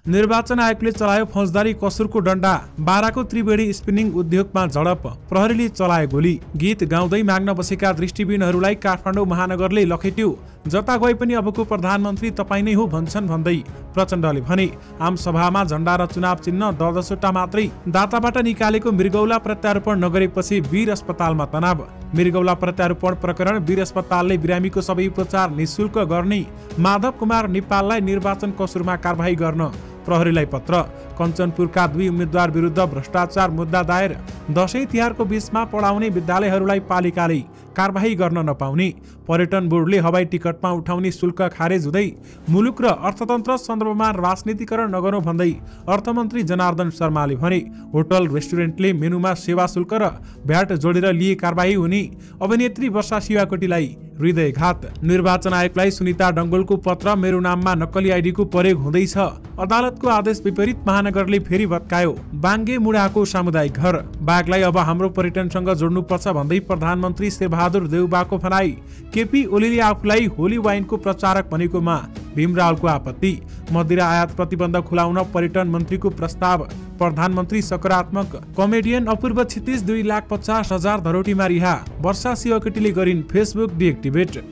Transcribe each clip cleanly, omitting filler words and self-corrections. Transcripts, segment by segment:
निर्वाचन आयोगले चलायो फौजदारी कसुरको डण्डा। बाराको त्रिवेणी स्पिनिङ उद्योगमा झडप, प्रहरीले चलायो गोली। गीत गाउँदै माग्न बसेका दृष्टिविहीनहरूलाई काठमाडौँ महानगरले लखेट्यो। जता गए पनि अबको प्रधानमन्त्री तपाईँ नै हो भन्छन् भन्दै प्रचण्डले भने। आम सभामा झण्डा र चुनाव चिन्ह 10-10 मात्रै दाताबाट निकालेको मृगौला प्रत्यारोपण नगरेपछि वीर अस्पतालमा तनाव। मृगौला प्रत्यारोपण प्रकरण वीर अस्पतालले बिरामीको सबै उपचार निशुल्क गर्ने। माधव कुमार नेपाललाई निर्वाचन कसुरमा कारबाही गर्न प्रहरीलाई पत्र। कञ्चनपुरका 2 उम्मेद्वार विरुद्ध भ्रष्टाचार मुद्दा दायर। दशैं तिहारको बीचमा पढाउने विद्यालयहरूलाई पालिकाले कारबाही गर्न नपाउने। पर्यटन बोर्डले हवाई टिकटमा उठाउने शुल्क खारेज हुँदै मुलुक र अर्थतन्त्र सन्दर्भमा राजनीतिकरण नगर्नु भन्दै अर्थमन्त्री जनार्दन शर्माले भने। होटल रेस्टुरेन्टले मेनुमा सेवा शुल्क र भ्याट जोडेर लिए कारबाही हुने। अभिनेत्री वर्षा शिवाकोटीलाई हृदयघात। निर्वाचन आयोगलाई सुनिता डङ्गोलको पत्र, मेरो नाममा नक्कली आइडीको प्रयोग हुँदैछ। अदालतको आदेश विपरीत महानगरले फेरि भत्कायो बाङ्गे मुडाको सामुदायिक घर। बाघलाई अब हाम्रो पर्यटनसँग जोड्नुपर्छ भन्दै प्रधानमन्त्री शेरबहादुर देउबाको भनाई। केपी ओलीले आफूलाई होली वाइनको प्रचारक भनेकोमा भीम रावलको आपत्ति। मदिरा आयात प्रतिबन्ध खुलाउन पर्यटन मन्त्रीको प्रस्ताव। प्रधानमन्त्री सकारात्मक। कमेडियन अपूर्व क्षितिज 2,50,000 धरोटीमा रिहा। वर्षा शिवकोटीले गरिन् फेसबुक डिएक्टिभेट।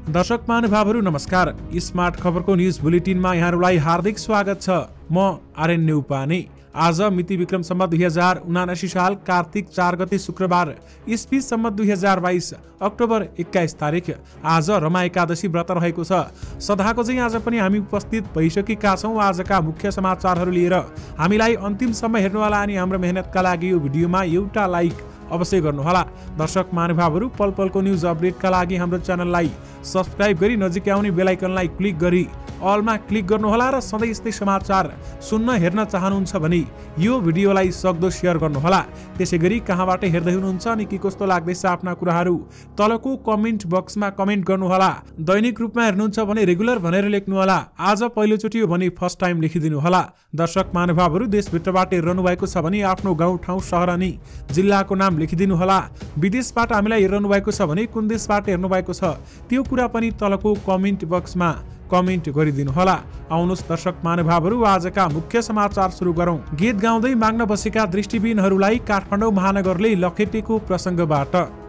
दर्शक महानुभावहरू नमस्कार। स्मार्ट खबरको न्युज बुलेटिनमा यहाँहरूलाई हार्दिक स्वागत छ। म आर्यन नेउपाने। आज मिति विक्रम सम्वत 2079 साल कार्तिक 4 गते शुक्रबार, इस्वी सम्वत 2022 अक्टोबर 21 तारिक। आज रमा एकादशी व्रत रहेको छ। सदाको चाहिँ आज पनि हामी उपस्थित भइसकेका छौँ आजका मुख्य समाचारहरू लिएर। हामीलाई अन्तिमसम्म हेर्नुहोला अनि हाम्रो मेहनतका लागि यो भिडियोमा एउटा लाइक अवश्य गर्नुहोला। दर्शक महानुभावहरू पल पलको न्युज अपडेटका लागि हाम्रो च्यानललाई सब्स्क्राइब गरी नजिकै आउने बेल आइकनलाई क्लिक गरी अलमा क्लिक गर्नुहोला र सधैँ यस्तै समाचार सुन्न हेर्न चाहनुहुन्छ भने यो भिडियोलाई सक्दो सेयर गर्नुहोला। त्यसैगरी कहाँबाट हेर्दै हुनुहुन्छ अनि के कस्तो लाग्दैछ आफ्ना कुराहरू तलको कमेन्ट बक्समा कमेन्ट गर्नुहोला। दैनिक रूपमा हेर्नुहुन्छ भने रेगुलर भनेर लेख्नुहोला। आज पहिलोचोटि हो भने फर्स्ट टाइम लेखिदिनुहोला। दर्शक महानुभावहरू देशभित्रबाट हेर्नु भएको छ भने आफ्नो गाउँ ठाउँ सहर अनि जिल्लाको नाम लेखिदिनुहोला। विदेशबाट हामीलाई हेर्नु भएको छ भने कुन देशबाट हेर्नु भएको छ त्यो कुरा पनि तलको कमेन्ट बक्समा कमेन्ट गरिदिनुहोला। आउनुहोस् दर्शक महानुभावहरू आजका मुख्य समाचार सुरु गरौँ। गीत गाउँदै माग्न बसेका दृष्टिविहीनहरूलाई काठमाडौँ महानगरले लखेटेको प्रसङ्गबाट।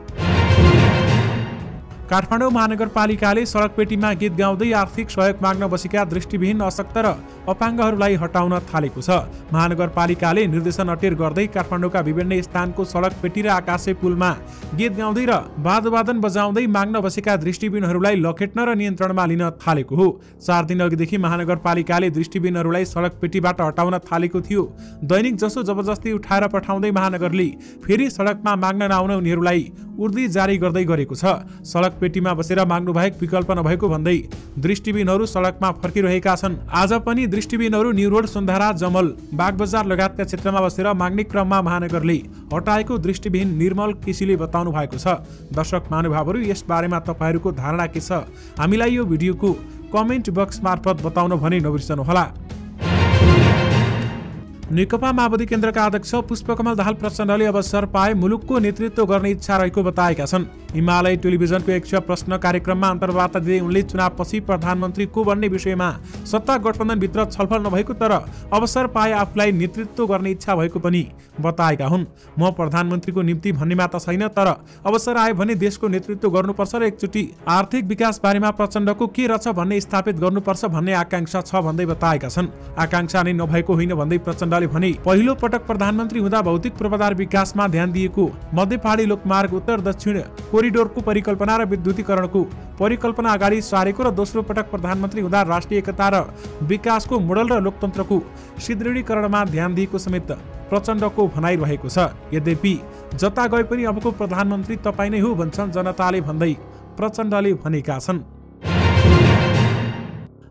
काठमाडौँ महानगरपालिकाले सडकपेटीमा गीत गाउँदै आर्थिक सहयोग माग्न बसेका दृष्टिविहीन, अशक्त र अपाङ्गहरूलाई हटाउन थालेको छ। महानगरपालिकाले निर्देशन अटेर गर्दै काठमाडौँका विभिन्न स्थानको सडकपेटी र आकाशे पुलमा गीत गाउँदै र वादवादन बजाउँदै माग्न बसेका दृष्टिविहीनहरूलाई लखेट्न र नियन्त्रणमा लिन थालेको हो। 4 दिन अघिदेखि महानगरपालिकाले दृष्टिविहीनहरूलाई सडकपेटीबाट हटाउन थालेको थियो। दैनिक जसो जबरजस्ती उठाएर पठाउँदै महानगरले फेरि सडकमा माग्न नआउन उनीहरूलाई उर्दी जारी गर्दै गरेको छ। सडकपेटीमा बसेर माग्नु बाहेक विकल्प नभएको भन्दै दृष्टिविहीनहरू सडकमा फर्किरहेका छन्। आज पनि दृष्टिविहीनहरू न्यू रोड, सुन्धारा, जमल, बागबजार लगायतका क्षेत्रमा बसेर माग्ने क्रममा महानगरले हटाएको दृष्टिविहीन निर्मल केसीले बताउनु भएको छ। दर्शक महानुभावहरू यस बारेमा तपाईहरूको धारणा के छ हामीलाई यो भिडियोको कमेन्ट बक्स मार्फत बताउन भने नबिर्सनुहोला। नेकपा माओवादी केन्द्रका अध्यक्ष पुष्पकमल दाहाल प्रचण्डले अवसर पाए मुलुकको नेतृत्व गर्ने इच्छा रहेको बताएका छन्। हिमालय टेलिभिजनको एक प्रश्न कार्यक्रममा अन्तर्वार्ता दिँदै उनले चुनावपछि प्रधानमन्त्री को बन्ने विषयमा सत्ता गठबन्धनभित्र छलफल नभएको तर अवसर पाए आफूलाई नेतृत्व गर्ने इच्छा भएको पनि बताएका हुन्। म प्रधानमन्त्रीको निम्ति भन्नेमा त छैन तर अवसर आयो भने देशको नेतृत्व गर्नुपर्छ र एकचोटि आर्थिक विकास बारेमा प्रचण्डको के रहेछ भन्ने स्थापित गर्नुपर्छ भन्ने आकांक्षा छ भन्दै बताएका छन्। आकांक्षा नै नभएको होइन भन्दै प्रचण्डले भने पहिलो पटक प्रधानमन्त्री हुँदा भौतिक पूर्वाधार विकासमा ध्यान दिएको, मध्य पहाडी लोकमार्ग, उत्तर दक्षिण कोरिडोरको परिकल्पना र विद्युतीकरणको परिकल्पना अगाडि सारेको र दोस्रो पटक प्रधानमन्त्री हुँदा राष्ट्रिय एकता र विकासको मोडल र लोकतन्त्रको सुदृढीकरणमा ध्यान दिएको समेत प्रचण्डको भनाइ रहेको छ। यद्यपि जता गए पनि अबको प्रधानमन्त्री तपाईँ नै हो भन्छन् जनताले भन्दै प्रचण्डले भनेका छन्।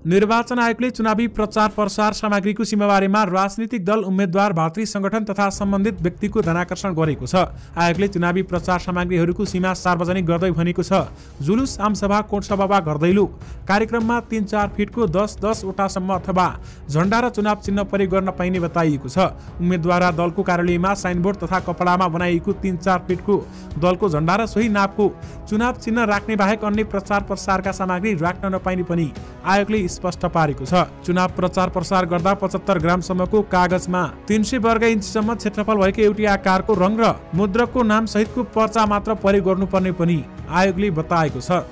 निर्वाचन आयोगले चुनावी प्रचार प्रसार सामग्रीको सीमाबारेमा राजनीतिक दल, उम्मेद्वार, भातृ संगठन तथा सम्बन्धित व्यक्तिको ध्यानाकर्षण गरेको छ। आयोगले चुनावी प्रचार सामग्रीहरूको सीमा सार्वजनिक गर्दै भनेको छ जुलुस, आमसभा, कोटसभा वा घरदैलो कार्यक्रममा 3-4 फिटको 10-10 वटासम्म अथवा झण्डा र चुनाव चिन्ह प्रयोग गर्न पाइने बताइएको छ। उम्मेद्वार दलको कार्यालयमा साइनबोर्ड तथा कपडामा बनाइएको 3-4 फिटको दलको झण्डा र सोही नापको चुनाव चिन्ह राख्ने बाहेक अन्य प्रचार प्रसारका सामग्री राख्न नपाइने पनि आयोगले स्पष्ट पारेको छ। चुनाव प्रचार प्रसार गर्दा 75 ग्रामसम्मको कागजमा 300 वर्ग इन्चसम्म क्षेत्रफल भएको एउटै आकारको रङ र मुद्रकको नाम सहितको पर्चा मात्र प्रयोग गर्नुपर्ने पनि आयोगले बताएको छ।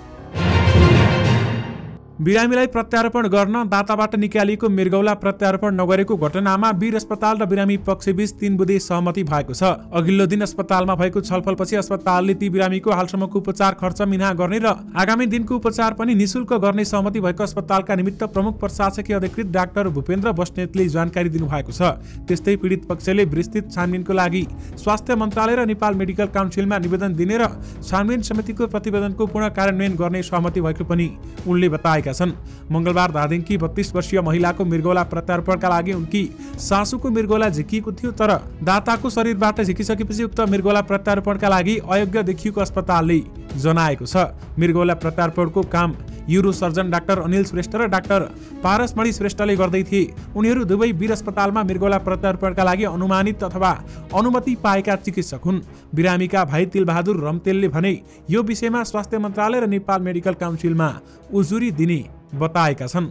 बिरामीलाई प्रत्यारोपण गर्न दाताबाट निकालिएको मृगौला प्रत्यारोपण नगरेको घटनामा वीर अस्पताल र बिरामी पक्षबीच 3 बुँदे सहमति भएको छ। अघिल्लो दिन अस्पतालमा भएको छलफलपछि अस्पतालले ती बिरामीको हालसम्मको उपचार खर्च मिना गर्ने र आगामी दिनको उपचार पनि निशुल्क गर्ने सहमति भएको अस्पतालका निमित्त प्रमुख प्रशासकीय अधिकृत डाक्टर भूपेन्द्र बस्नेतले जानकारी दिनुभएको छ। त्यस्तै पीडित पक्षले विस्तृत छानबिनको लागि स्वास्थ्य मन्त्रालय र नेपाल मेडिकल काउन्सिलमा निवेदन दिने र छानबिन समितिको प्रतिवेदनको पूर्ण कार्यान्वयन गर्ने सहमति भएको पनि उनले बताएका छन्। मंगलबार धादिङकी 32 वर्षीय महिलाको मृगौला प्रत्यारोपणका लागि उनकी सासूको मृगौला झिकिएको थियो, तर दाताको शरीरबाट झिकिसकेपछि उक्त मृगौला प्रत्यारोपणका लागि अयोग्य देखिएको अस्पतालले जनाएको छ। मृगौला प्रत्यारोपणको काम uro surgeon doctor Anil Shrestha र डाक्टर पारसमणि श्रेष्ठले गर्दै थिए। उनीहरू दुवै वीर अस्पतालमा मृगौला प्रत्यारोपणका लागि अनुमानित अथवा अनुमति पाएका चिकित्सक हुन्। बिरामीका भाइ तिलबहादुर रम्तेलले भने यो विषयमा स्वास्थ्य मन्त्रालय र नेपाल मेडिकल काउन्सिलमा उजुरी दिने बताएका छन्।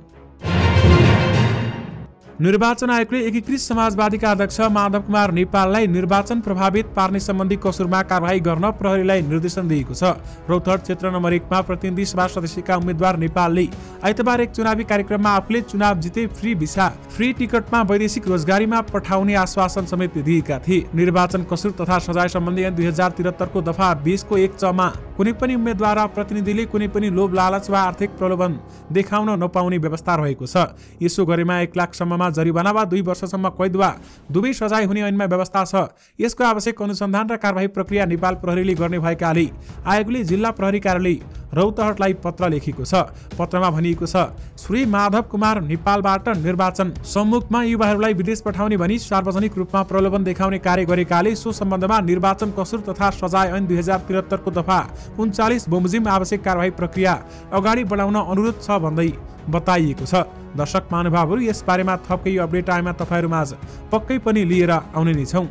निर्वाचन आयोगले एकीकृत समाजवादीका अध्यक्ष माधव कुमार नेपाललाई निर्वाचन प्रभावित पार्ने सम्बन्धी कसुरमा कारबाही गर्न प्रहरीलाई निर्देशन दिएको छ। रौतहट क्षेत्र नम्बर 1 मा प्रतिनिधि सभा सदस्यका उम्मेद्वार नेपालले आइतबार एक चुनावी कार्यक्रममा आफूले चुनाव जिते फ्री भिसा फ्री टिकटमा वैदेशिक रोजगारीमा पठाउने आश्वासन समेत दिएका थिए। निर्वाचन कसुर तथा सजाय सम्बन्धी ऐन 2073 को दफा 20 को 1 च मा कुनै पनि उम्मेद्वार वा प्रतिनिधिले कुनै पनि लोभ लालच वा आर्थिक प्रलोभन देखाउन नपाउने व्यवस्था रहेको छ। यसो गरेमा 1 लाख सम्ममा जरिवाना वा 2 वर्षसम्म कैद वा दुवै सजाय हुने ऐनमा व्यवस्था छ। यसको आवश्यक अनुसन्धान र कारबाही प्रक्रिया नेपाल प्रहरीले गर्ने भएकाले आयोगले जिल्ला प्रहरी कार्यालय रौतहटलाई पत्र लेखेको छ। पत्रमा भनिएको छ, श्री माधव कुमार नेपालबाट निर्वाचन सम्मुखमा युवाहरूलाई विदेश पठाउने भनी सार्वजनिक रूपमा प्रलोभन देखाउने कार्य गरेकाले सो सम्बन्धमा निर्वाचन कसुर तथा सजाय ऐन 2073 को दफा 39 बमोजिम आवश्यक कारबाही प्रक्रिया अगाडि बढाउन अनुरोध छ भन्दै बताइएको छ। दर्शक महानुभावहरू, यस बारेमा थप केही अपडेट आएमा तपाईहरुमाझ पक्कै पनि लिएर आउने नै छौं।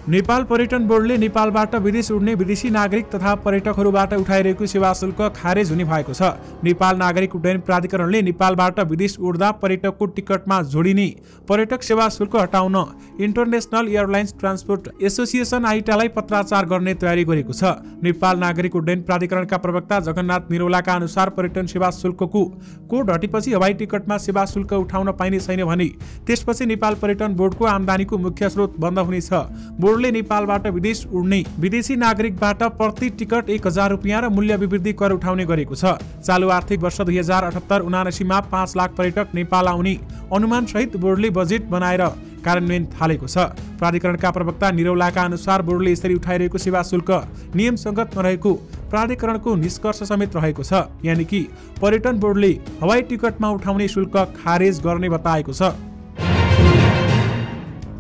नेपाल पर्यटन बोर्डले नेपालबाट विदेश उड्ने विदेशी नागरिक तथा पर्यटकहरूबाट उठाइरहेको सेवा शुल्क खारेज हुने भएको छ। नेपाल नागरिक उड्डयन प्राधिकरणले नेपालबाट विदेश उड्दा पर्यटकको टिकटमा जोडिने पर्यटक सेवा शुल्क हटाउन इन्टरनेशनल एयरलाइन्स ट्रान्सपोर्ट एसोसिएसन आइटालाई पत्राचार गर्ने तयारी गरेको छ। नेपाल नागरिक उड्डयन प्राधिकरणका प्रवक्ता जगन्नाथ निरौलाका अनुसार पर्यटन सेवा शुल्कको कोड हटेपछि हवाई टिकटमा सेवा शुल्क उठाउन पाइने छैन भने त्यसपछि नेपाल पर्यटन बोर्डको आम्दानीको मुख्य स्रोत बन्द हुनेछ। बोर्डले नेपालबाट विदेश उड्ने विदेशी नागरिकबाट प्रति टिकट 1000 रुपियाँ र मूल्य विवृद्धि कर उठाउने गरेको छ। चालु आर्थिक वर्ष 2078-79 मा 5 लाख पर्यटक नेपाल आउने अनुमान सहित बोर्डले बजेट बनाएर कार्यान्वयन थालेको छ। प्राधिकरणका प्रवक्ता निरौलाका अनुसार बोर्डले यसरी उठाइरहेको सेवा शुल्क नियमसङ्गत नरहेको प्राधिकरणको निष्कर्ष समेत रहेको छ। यानि कि पर्यटन बोर्डले हवाई टिकटमा उठाउने शुल्क खारेज गर्ने बताएको छ।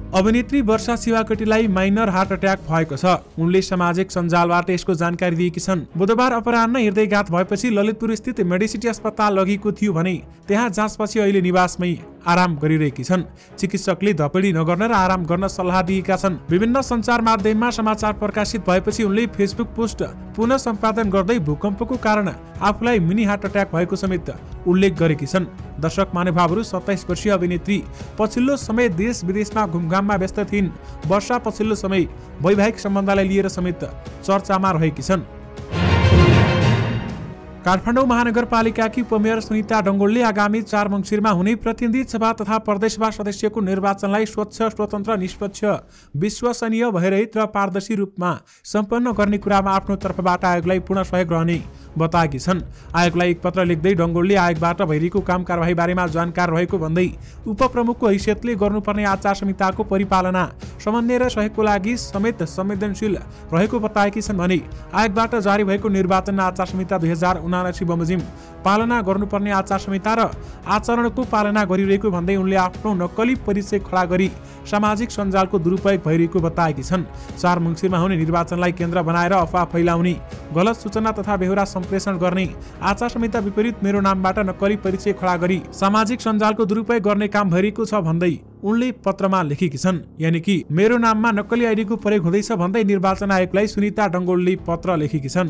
अभिनेत्री वर्षा शिवाकोटीलाई माइनर हार्ट अट्याक भएको छ। उनले सामाजिक सञ्जालबाट यसको जानकारी दिएकी छन्। बुधबार अपराह्न हृदयघात भएपछि ललितपुर स्थित मेडिसिटी अस्पताल लगेको थियो भने त्यहाँ जाँचपछि अहिले निवासमै आराम गरिरहेकी छन्। चिकित्सकले धपेडी नगर्न र आराम गर्न सल्लाह दिएका छन्। विभिन्न सञ्चार माध्यममा समाचार प्रकाशित भएपछि उनले फेसबुक पोस्ट पुनः सम्पादन गर्दै भूकम्पको कारण आफूलाई मिनी हार्ट अट्याक भएको समेत उल्लेख गरेकी छन्। दर्शक महानुभावहरू, 27 वर्षीय अभिनेत्री पछिल्लो समय देश विदेशमा घुमघाममा व्यस्त थिइन्। वर्षा पछिल्लो समय वैवाहिक सम्बन्धलाई लिएर समेत चर्चामा रहेकी छन्। काठमाडौँ महानगरपालिकाकी उपमेयर सुनिता डङ्गोलले आगामी 4 मङ्सिरमा हुने प्रतिनिधि सभा तथा प्रदेश सभा सदस्यको निर्वाचनलाई स्वच्छ, स्वतन्त्र, निष्पक्ष, विश्वसनीय, भयरहित र पारदर्शी रूपमा सम्पन्न गर्ने कुरामा आफ्नो तर्फबाट आयोगलाई पूर्ण सहयोग रहने बताएकी छन्। आयोगलाई एक पत्र लेख्दै डङ्गोलले आयोगबाट भइरहेको काम कारबाही बारेमा जानकार रहेको भन्दै उपप्रमुखको हैसियतले गर्नुपर्ने आचार संहिताको परिपालना, समन्वय र सहयोगको लागि समेत संवेदनशील रहेको बताएकी छन् भने आयोगबाट जारी भएको निर्वाचन आचार संहिता 2079 बमोजिम पालना गर्नुपर्ने आचार संहिता र आचरणको पालना गरिरहेको भन्दै उनले आफ्नो नक्कली परिचय खडा गरी सामाजिक सञ्जालको दुरुपयोग भइरहेको बताएकी छन्। 4 मङ्सिरमा हुने निर्वाचनलाई केन्द्र बनाएर अफवाह फैलाउने, गलत सूचना तथा बेहोरा सम्प्रेषण गर्ने, आचार संहिता विपरीत मेरो नामबाट नक्कली परिचय खडा गरी सामाजिक सञ्जालको दुरुपयोग गर्ने काम भइरहेको छ भन्दै उनले पत्रमा लेखेकी छन्। यानि कि मेरो नाममा नक्कली आइडीको प्रयोग हुँदैछ भन्दै निर्वाचन आयोगलाई सुनिता डङ्गोलले पत्र लेखेकी छन्।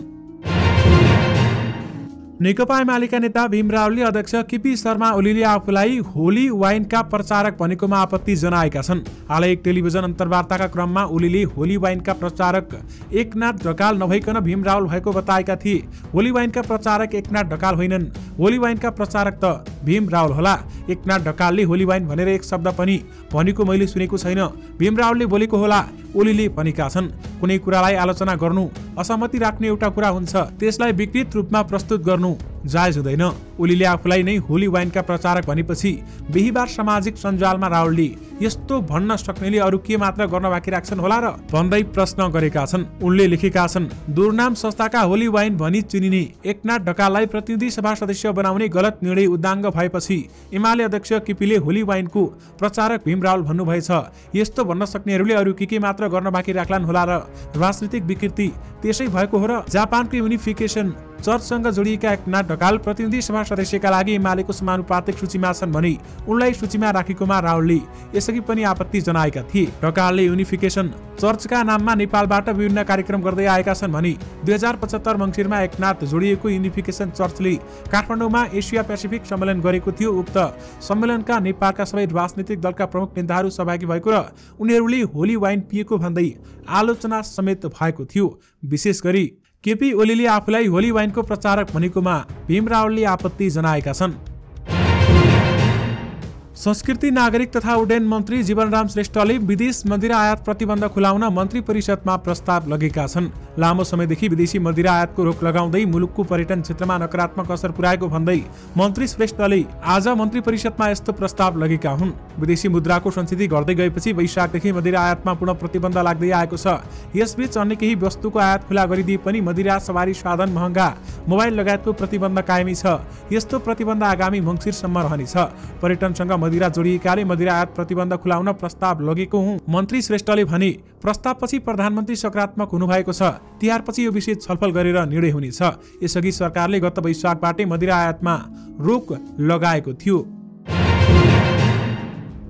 नेकपा एमालेका नेता भीम रावलले अध्यक्ष केपी शर्मा ओलीले आफूलाई होली वाइनका प्रचारक भनेकोमा आपत्ति जनाएका छन्। हाल एक टेलिभिजन अन्तर्वार्ताका क्रममा ओलीले होली वाइनका प्रचारक एकनाथ ढकाल नभइकन भीम रावल भएको बताएका थिए। होली वाइनका प्रचारक एकनाथ ढकाल होइनन्, होली वाइनका प्रचारक त भीम रावल होला। एकनाथ ढकालले होली वाइन भनेर एक शब्द पनि भनेको मैले सुनेको छैन। भीम रावलले बोलेको होला, ओलीले भनेका छन्। कुनै कुरालाई आलोचना गर्नु, असहमति राख्ने एउटा कुरा हुन्छ, त्यसलाई विकृत रूपमा प्रस्तुत गर्नु जायज हुँदैन। ओलीले आफूलाई नै होली वाइनका प्रचारक भनेपछि बिहीबार सामाजिक सञ्जालमा रावलले यस्तो भन्न सक्नेले अरू के मात्र गर्न बाँकी राख्छन् होला र भन्दै प्रश्न गरेका छन्। उनले लेखेका छन्, दुर्नाम संस्थाका होली वाइन भनी चिनिने एकनाथ ढकाललाई प्रतिनिधि सभा सदस्य बनाउने गलत निर्णय उद्दाङ्ग भएपछि एमाले अध्यक्ष केपीले होली वाइनको प्रचारक भीम रावल भन्नुभएछ। यस्तो भन्न सक्नेहरूले अरू के मात्र गर्न बाँकी राख्लान् होला र राजनीतिक विकृति त्यसै भएको हो र। जापानको युनिफिकेसन चर्चसँग जोडिएका एकनाथ ढकाल प्रतिनिधि सभा सदस्यका लागि एमालेको समानुपातिक सूचीमा छन् भनी उनलाई सूचीमा राखेकोमा रावलले यसअघि पनि आपत्ति जनाएका थिए। ढकालले युनिफिकेसन चर्चका नाममा नेपालबाट विभिन्न कार्यक्रम गर्दै आएका छन् भनी 2075 मङ्सिरमा एकनाथ जोडिएको युनिफिकेसन चर्चले काठमाडौँमा एसिया पेसिफिक सम्मेलन गरेको थियो। उक्त सम्मेलनका नेपालका सबै राजनीतिक दलका प्रमुख नेताहरू सहभागी भएको र उनीहरूले होली वाइन पिएको भन्दै आलोचना समेत भएको थियो। विशेष गरी केपी ओलीले आफूलाई होली वाइनको प्रचारक भनेकोमा भीम रावलले आपत्ति जनाएका छन्। संस्कृति नागरिक तथा उड्डयन मन्त्री जीवनराम श्रेष्ठले विदेश मदिरा आयात प्रतिबन्ध खुलाउन मन्त्री परिषदमा प्रस्ताव लगेका छन्। लामो समयदेखि विदेशी मदिरा आयातको रोक लगाउँदै मुलुकको पर्यटन क्षेत्रमा नकारात्मक असर पुर्याएको भन्दै मन्त्री श्रेष्ठले आज मन्त्री परिषदमा यस्तो प्रस्ताव लगेका हुन्। विदेशी मुद्राको संचिति गर्दै गएपछि वैशाखदेखि मदिरा आयातमा पुनः प्रतिबन्ध लाग्दै आएको छ। यसबीच अन्य केही वस्तुको आयात खुला गरिदिए पनि मदिरा सवारी साधन, महँगा मोबाइल लगायतको प्रतिबन्ध कायमी छ। यस्तो प्रतिबन्ध आगामी मङ्सिरसम्म रहनेछ। पर्यटनसँग मदिरा जोडिएकाले मदिरा आयात प्रतिबन्ध खुलाउन प्रस्ताव लगेको हुँ मन्त्री श्रेष्ठले भने। प्रस्तावपछि प्रधानमन्त्री सकारात्मक हुनुभएको छ। तिहारपछि यो विषय छलफल गरेर निर्णय हुनेछ। यसअघि सरकारले गत वैशाखबाटै मदिरा आयातमा रोक लगाएको थियो।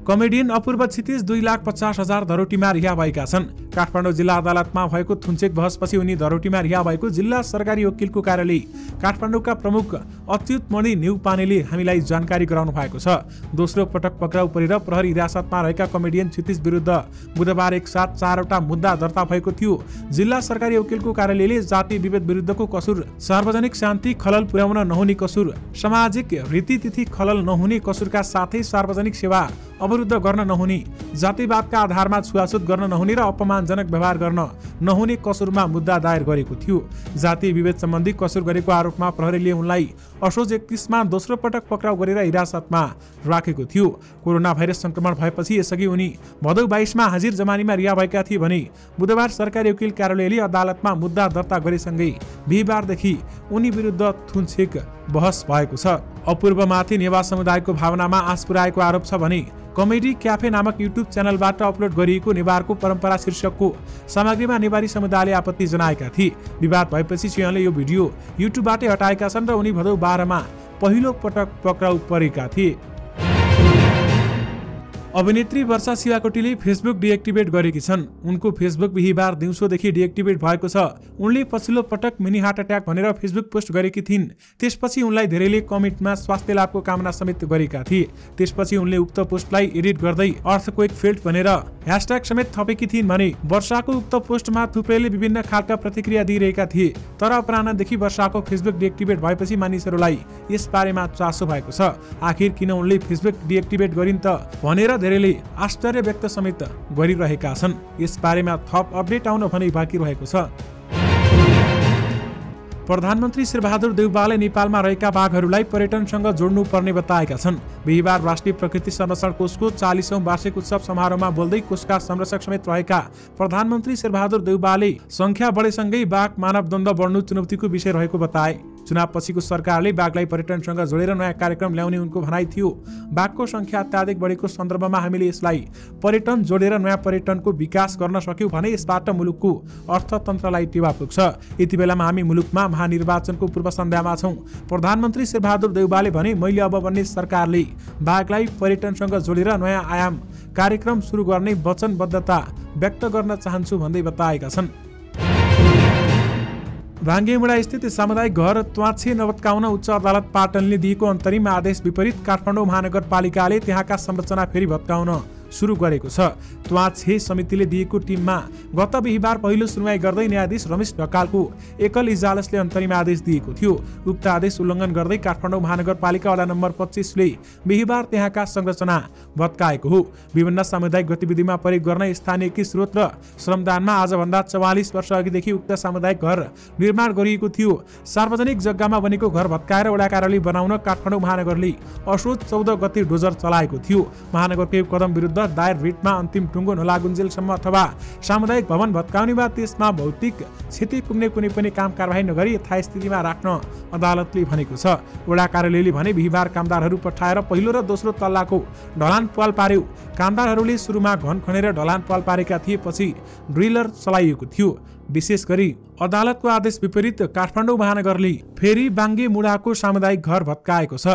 कमेडियन अपूर्व क्षितिज 2,50,000 धरोटीमा रिहा भएका छन्। काठमाडौँ जिल्ला अदालतमा भएको थुन्चेक बहसपछि उनी धरोटीमा रिहा भएको जिल्ला सरकारी वकिलको कार्यालय काठमाडौँका प्रमुख अच्युतमणि न्यौपानेले हामीलाई जानकारी गराउनु भएको छ। दोस्रो पटक पक्राउ परेर प्रहरी हिरासतमा रहेका कमेडियन क्षितिज विरुद्ध बुधबार एकसाथ 4वटा मुद्दा दर्ता भएको थियो। जिल्ला सरकारी वकिलको कार्यालयले जातीय विभेद विरुद्धको कसुर, सार्वजनिक शान्ति खलल पुर्याउन नहुने कसुर, सामाजिक रीतिथिति खलल नहुने कसुरका साथै सार्वजनिक सेवा अवरुद्ध गर्न नहुने, जातिवादका आधारमा छुवाछुत गर्न नहुने र अपमानजनक व्यवहार गर्न नहुने कसुरमा मुद्दा दायर गरेको थियो। जातीय विभेद सम्बन्धी कसुर गरेको आरोपमा प्रहरीले उनलाई असोज 31 मा दोस्रो पटक पक्राउ गरेर हिरासतमा राखेको थियो। कोरोना भाइरस संक्रमण भएपछि यसअघि उनी भदौ 22 मा हाजिर जमानीमा रिहा भएका थिए भने बुधबार सरकारी वकिल कार्यालयले अदालतमा मुद्दा दर्ता गरेसँगै बिहीबारदेखि उनी विरुद्ध थुन्चेक बहस भएको छ। अपूर्वमाथि नेवा समुदायको भावनामा आँच पुर्याएको आरोप छ भने कमेडी क्याफे नामक युट्युब च्यानलबाट अपलोड गरिएको नेवारको परम्परा शीर्षकको सामग्रीमा नेवारी समुदायले आपत्ति जनाएका थिए। विवाद भएपछि सिंहले यो भिडियो युट्युबबाटै हटाएका छन् र उनी भदौ 12 मा पहिलो पटक पक्राउ परेका थिए। अभिनेत्री वर्षा शिवाकोटीले फेसबुक डिएक्टिभेट गरेकी छन्। उनको फेसबुक बिहीबार दिउँसोदेखि डिएक्टिभेट भएको छ। उनले पछिल्लो पटक मिनी हार्ट अट्याक भनेर फेसबुक पोस्ट गरेकी थिइन्। त्यसपछि उनलाई धेरैले कमेन्टमा स्वास्थ्य लाभको कामना समेत गरेका थिए। त्यसपछि उनले उक्त पोस्टलाई एडिट गर्दै अर्थक्वेक फेल्ड भनेर ह्यासट्याग समेत थपेकी थिइन् भने वर्षाको उक्त पोस्टमा थुप्रैले विभिन्न खालका प्रतिक्रिया दिइरहेका थिए। तर अपराह्नदेखि वर्षाको फेसबुक डिएक्टिभेट भएपछि मानिसहरूलाई यस बारेमा चासो भएको छ। आखिर किन उनले फेसबुक डिएक्टिभेट गरिन् त भनेर धेरैले आश्चर्य व्यक्त समेत गरिरहेका छन्। यस बारेमा थप अपडेट आउन भने बाँकी रहेको छ। प्रधानमन्त्री शेरबहादुर देउवाले नेपालमा रहेका बाघहरूलाई पर्यटनसँग जोड्नु पर्ने बताएका छन्। बिहीबार राष्ट्रिय प्रकृति संरक्षण कोषको 40औं वार्षिक उत्सव समारोहमा बोल्दै कोषका संरक्षक समेत रहेका प्रधानमन्त्री शेरबहादुर देउवाले संख्या बढेसँगै बाघ मानव द्वन्द्व बढ्नु चुनौतीको विषय रहेको बताए। चुनाव पछिको सरकारले बाघलाई पर्यटनसँग जोडेर नयाँ कार्यक्रम ल्याउने उनको भनाइ थियो। बाघको संख्या अत्याधिक बढेको सन्दर्भमा हामीले यसलाई पर्यटन जोडेर नयाँ पर्यटनको विकास गर्न सक्यौं भने यसबाट मुलुकको अर्थतन्त्रलाई टेवा पुग्छ। यति बेलामा हामी मुलुकमा महानिर्वाचनको पूर्व सन्ध्यामा छौं। प्रधानमन्त्री शेरबहादुर देउवाले भने मैले अब बन्ने सरकारले बाघलाई पर्यटनसँग जोडेर नयाँ आयाम कार्यक्रम सुरु गर्ने वचनबद्धता व्यक्त गर्न चाहन्छु भन्दै बताएका छन्। भाङ्गेमुडा स्थित सामुदायिक घर त्वाछे नभत्काउन उच्च अदालत पाटनले दिएको अन्तरिम आदेश विपरीत काठमाडौँ महानगरपालिकाले त्यहाँका संरचना फेरि भत्काउन सुरु गरेको छ। त्वाछे समितिले दिएको टिममा गत बिहीबार पहिलो सुनवाई गर्दै न्यायाधीश रमेश ढकालको एकल इजलासले अन्तरिम आदेश दिएको थियो। उक्त आदेश उल्लङ्घन गर्दै काठमाडौँ महानगरपालिका वडा नम्बर 25 ले बिहीबार त्यहाँका संरचना भत्काएको हो। विभिन्न सामुदायिक गतिविधिमा प्रयोग गर्न स्थानीय स्रोत र श्रमदानमा आजभन्दा 44 वर्ष अघिदेखि उक्त सामुदायिक घर निर्माण गरिएको थियो। सार्वजनिक जग्गामा बनेको घर भत्काएर वडा कार्यालय बनाउन काठमाडौँ महानगरले असोज 14 गते डोजर चलाएको थियो। महानगरको यो कदम विरुद्ध दायर रिटमा अन्तिम टुङ्गो नलागुन्जेलसम्म अथवा सामुदायिक भवन भत्काउने वा त्यसमा भौतिक क्षति पुग्ने कुनै पनि काम कारबाही नगरी यथास्थितिमा राख्न अदालतले भनेको छ। वडा कार्यालयले भने बिहीबार कामदारहरू पठाएर पहिलो र दोस्रो तल्लाको ढलान पाल पार्यो। कामदारहरूले सुरुमा घन खनेर ढलान पाल पारेका थिए, पछि ड्रिलर चलाइएको थियो। विशेष गरी अदालतको आदेश विपरीत काठमाडौँ महानगरले फेरि बाङ्गेमुडाको सामुदायिक घर भत्काएको छ।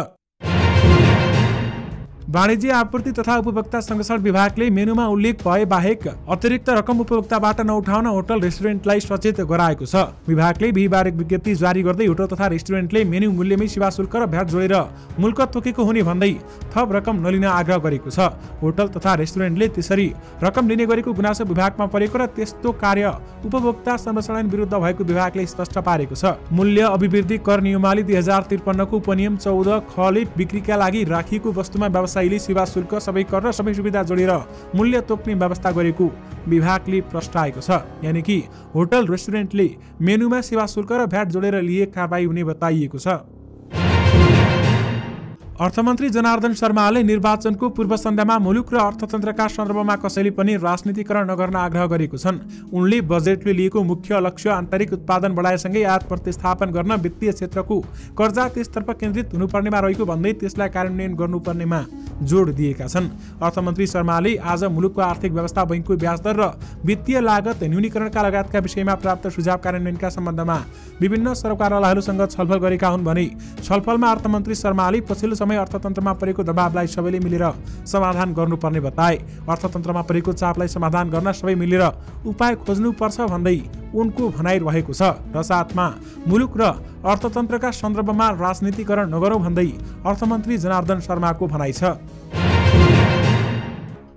वाणिज्य आपूर्ति तथा उपभोक्ता संरक्षण विभागले मेनुमा उल्लेख भए बाहेक अतिरिक्त रकम उपभोक्ताबाट नउठाउन होटल रेस्टुरेन्टलाई सचेत गराएको छ। विभागले बिहीबार एक विज्ञप्ति जारी गर्दै होटल तथा रेस्टुरेन्टले मेनु मूल्यमै सेवा शुल्क र भ्याट जोडेर मुल्कत तोकेको हुने भन्दै थप रकम नलिन आग्रह गरेको छ। होटल तथा रेस्टुरेन्टले त्यसरी रकम लिने गरेको गुनासो विभागमा परेको र त्यस्तो कार्य उपभोक्ता संरक्षण विरुद्ध भएको विभागले स्पष्ट पारेको छ। मूल्य अभिवृद्धि कर नियमावली 2053 को उपनियम 14 खले बिक्रीका लागि राखिएको वस्तुमा व्यवसायीले सेवा शुल्क, सबै कर र सबै सुविधा जोडेर मूल्य तोक्ने व्यवस्था गरेको विभागले प्रस्ताएको छ। यानि कि होटल रेस्टुरेन्टले मेनुमा सेवा शुल्क र भ्याट जोडेर लिए कारबाही हुने बताइएको छ। अर्थमन्त्री जनार्दन शर्माले निर्वाचनको पूर्व सन्ध्यामा मुलुक र अर्थतन्त्रका सन्दर्भमा कसैले पनि राजनीतिकरण नगर्न आग्रह गरेको छन्। उनले बजेटले लिएको मुख्य लक्ष्य आन्तरिक उत्पादन बढाएसँगै आयात प्रतिस्थापन गर्न वित्तीय क्षेत्रको कर्जा त्यसतर्फ केन्द्रित हुनुपर्नेमा रहेको भन्दै त्यसलाई कार्यान्वयन गर्नुपर्नेमा जोड दिएका छन्। अर्थमन्त्री शर्माले आज मुलुकको आर्थिक व्यवस्था, बैंकको ब्याजदर र वित्तीय लागत न्यूनीकरणका लगायतका विषयमा प्राप्त सुझाव कार्यान्वयनका सम्बन्धमा विभिन्न सरकारवालाहरूसँग छलफल गरेका हुन् भने छलफलमा अर्थमन्त्री शर्माले पछिल्लो समय अर्थतन्त्रमा परेको दबावलाई सबैले मिलेर समाधान गर्नुपर्ने बताए। अर्थतन्त्रमा परेको चापलाई समाधान गर्न सबै मिलेर उपाय खोज्नुपर्छ भन्दै उनको भनाइ रहेको छ र साथमा मुलुक र अर्थतन्त्रका सन्दर्भमा राजनीतिकरण नगरौँ भन्दै अर्थमन्त्री जनार्दन शर्माको भनाइ छ।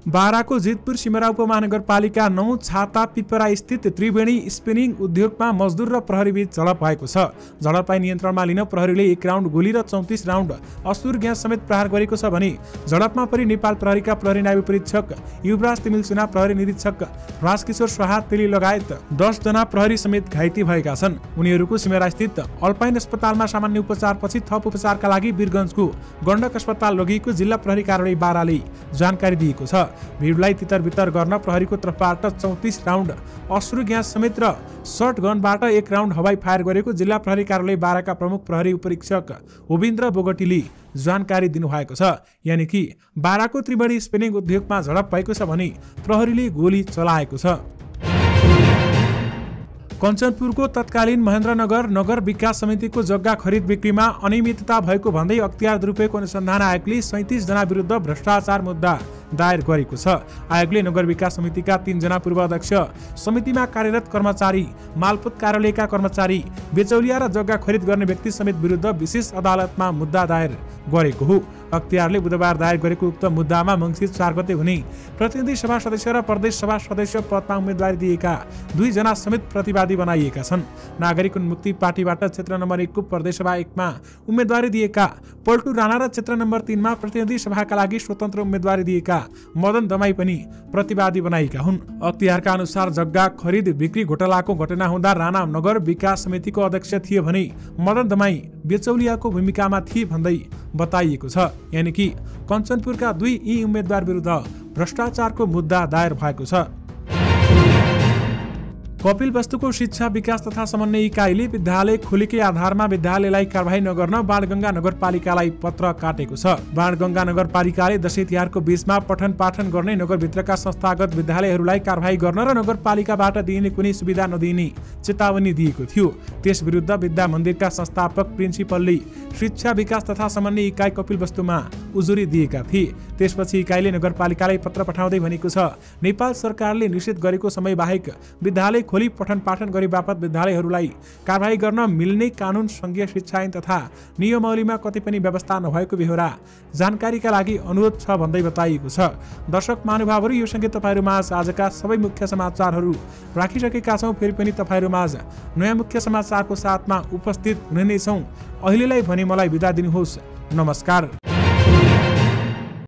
बाराको जितपुर सिमरा उपमहानगरपालिका 9 छाता पिपरा स्थित त्रिवेणी स्पिनिङ उद्योगमा मजदुर र प्रहरीबीच झडप भएको छ। झडपलाई नियन्त्रणमा लिन प्रहरीले 1 राउन्ड गोली र 34 राउन्ड असुर ग्यास समेत प्रहार गरेको छ भने झडपमा परि नेपाल प्रहरीका प्रहरी नायब परीक्षक युवराज तिमिल सुना, प्रहरी निरीक्षक राजकिशोर स्वाहा तेली लगायत 10 जना प्रहरी समेत घाइते भएका छन्। उनीहरूको सिमरा स्थित अल्पाइन अस्पतालमा सामान्य उपचारपछि थप उपचारका लागि वीरगञ्जको गण्डक अस्पताल लगिएको जिल्ला प्रहरी कार्यालय बाराले जानकारी दिएको छ। भिडलाई तितरबितर गर्न प्रहरीको तर्फबाट 34 राउन्ड अश्रु ग्यास समेत र सर्ट गनबाट 1 राउन्ड हवाई फायर गरेको जिल्ला प्रहरी कार्यालय बाराका प्रमुख प्रहरी उपरीक्षक होविन्द्र बोगटीले जानकारी दिनुभएको छ। यानि कि बाराको त्रिवेणी स्पिनिङ उद्योगमा झडप भएको छ भने प्रहरीले गोली चलाएको छ। कञ्चनपुरको तत्कालीन महेन्द्रनगर नगर विकास समितिको जग्गा खरिद बिक्रीमा अनियमितता भएको भन्दै अख्तियार दुरुपयोग अनुसन्धान आयोगले 37 जना विरुद्ध भ्रष्टाचार मुद्दा दायर गरेको छ। आयोगले नगर विकास समितिका 3 जना पूर्व अध्यक्ष, समितिमा कार्यरत कर्मचारी, मालपोत कार्यालयका कर्मचारी, बेचौलिया र जग्गा खरिद गर्ने व्यक्ति समेत विरुद्ध विशेष अदालतमा मुद्दा दायर गरेको हो। अख्तियारले बुधबार दायर गरेको उक्त मुद्दामा मङ्सिर 4 गते हुने प्रतिनिधि सभा सदस्य र प्रदेश सभा सदस्य पदमा उम्मेदवारी दिएका 2 जना समेत प्रतिवादी बनाइएका छन्। नागरिक उन्मुक्ति पार्टीबाट क्षेत्र नम्बर 1 को प्रदेश सभा 1 मा उम्मेदवारी दिएका पल्टु राणा र क्षेत्र नम्बर 3 मा प्रतिनिधि सभाका लागि स्वतन्त्र उम्मेदवारी दिएका मदन दमाई पनि प्रतिवादी बनाएका हुन्। अख्तियारका अनुसार जग्गा खरिद बिक्री घोटालाको घटना हुँदा राणा नगर विकास समितिको अध्यक्ष थिए भने मदन दमाई बेचौलियाको भूमिकामा थिए भन्दै बताइएको छ। यानि कि कञ्चनपुरका 2 यी उम्मेदवार विरुद्ध भ्रष्टाचारको मुद्दा दायर भएको छ। कपिलवस्तुको शिक्षा विकास तथा समन्वय इकाइले विद्यालय खोलेकै आधारमा विद्यालयलाई कारबाही नगर्न बाणगंगा नगरपालिकालाई पत्र काटेको छ। बाणगंगा नगरपालिकाले दशैं तिहारको बीचमा पठन पाठन गर्ने नगरभित्रका संस्थागत विद्यालयहरूलाई कारबाही गर्न र नगरपालिकाबाट दिइने कुनै सुविधा नदिने चेतावनी दिएको थियो। त्यस विरुद्ध विद्या मन्दिरका संस्थापक प्रिन्सिपलले शिक्षा विकास तथा समन्वय इकाइ कपिलवस्तुमा उजुरी दिएका थिए। त्यसपछि इकाइले नगरपालिकालाई पत्र पठाउँदै भनेको छ, नेपाल सरकारले निश्चित गरेको समय बाहेक विद्यालय खोली पठन पाठन गरे बापत विद्यालयहरूलाई कारबाही गर्न मिल्ने कानुन, संघीय शिक्षा ऐन तथा नियमावलीमा कतै पनि व्यवस्था नभएको बेहोरा जानकारीका लागि अनुरोध छ भन्दै बताइएको छ। दर्शक महानुभावहरू, यो सँगै तपाईँहरूमाझ आजका सबै मुख्य समाचारहरू राखिसकेका छौँ। फेरि पनि तपाईँहरूमाझ नयाँ मुख्य समाचारको साथमा उपस्थित हुने नै छौँ। अहिलेलाई भने मलाई बिदा दिनुहोस्। नमस्कार।